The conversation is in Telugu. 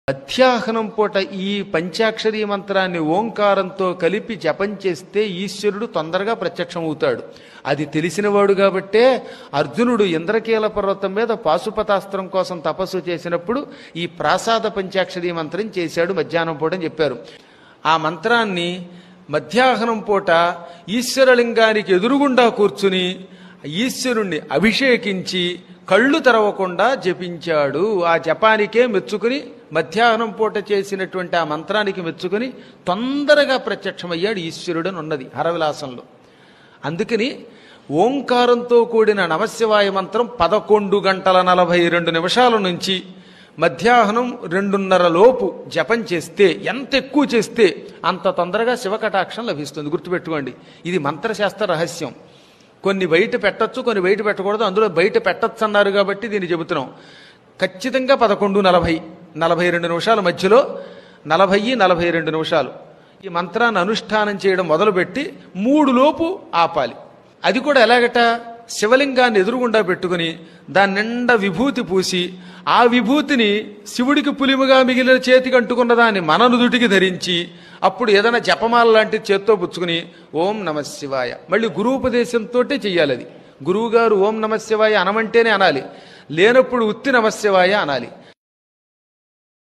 మధ్యాహ్నం పూట ఈ పంచాక్షరీ మంత్రాన్ని ఓంకారంతో కలిపి జపం చేస్తే ఈశ్వరుడు తొందరగా ప్రత్యక్షం అవుతాడు. అది తెలిసినవాడు కాబట్టే అర్జునుడు ఇంద్రకీల పర్వతం మీద పాశుపతాస్త్రం కోసం తపస్సు చేసినప్పుడు ఈ ప్రాసాద పంచాక్షరీ మంత్రం చేశాడు మధ్యాహ్నం పూట అని చెప్పారు. ఆ మంత్రాన్ని మధ్యాహ్నం పూట ఈశ్వరలింగానికి ఎదురుగుండా కూర్చుని ఈశ్వరుణ్ణి అభిషేకించి కళ్ళు తెరవకుండా జపించాడు. ఆ జపానికే మెచ్చుకుని మధ్యాహ్నం పూట చేసినటువంటి ఆ మంత్రానికి మెచ్చుకుని తొందరగా ప్రత్యక్షమయ్యాడు ఈశ్వరుడని ఉన్నది హరవిలాసంలో. అందుకని ఓంకారంతో కూడిన నమశివాయ మంత్రం 11 గంటల 42 నిమిషాల నుంచి మధ్యాహ్నం 2:30 లోపు జపం చేస్తే, ఎంత ఎక్కువ చేస్తే అంత తొందరగా శివకటాక్షం లభిస్తుంది. గుర్తుపెట్టుకోండి, ఇది మంత్రశాస్త్ర రహస్యం. కొన్ని బయట పెట్టచ్చు, కొన్ని బయట పెట్టకూడదు. అందులో బయట పెట్టచ్చు అన్నారు కాబట్టి దీన్ని చెబుతున్నాం. ఖచ్చితంగా 11:40, 42 నిమిషాల మధ్యలో 40-42 నిమిషాలు ఈ మంత్రాన్ని అనుష్ఠానం చేయడం మొదలుపెట్టి 3 లోపు ఆపాలి. అది కూడా ఎలాగట, శివలింగాన్ని ఎదురుగుండా పెట్టుకుని దాని నిండా విభూతి పూసి ఆ విభూతిని శివుడికి పులిముగా మిగిలిన చేతికి అంటుకున్న దాన్ని మన నుదుటికి ధరించి అప్పుడు ఏదైనా జపమాల లాంటి చేత్తో పుచ్చుకుని ఓం నమః శివాయ, మళ్ళీ గురూపదేశంతో చెయ్యాలి. అది గురువుగారు ఓం నమః శివాయ అనమంటేనే అనాలి, లేనప్పుడు ఉత్తి నమః శివాయ అనాలి.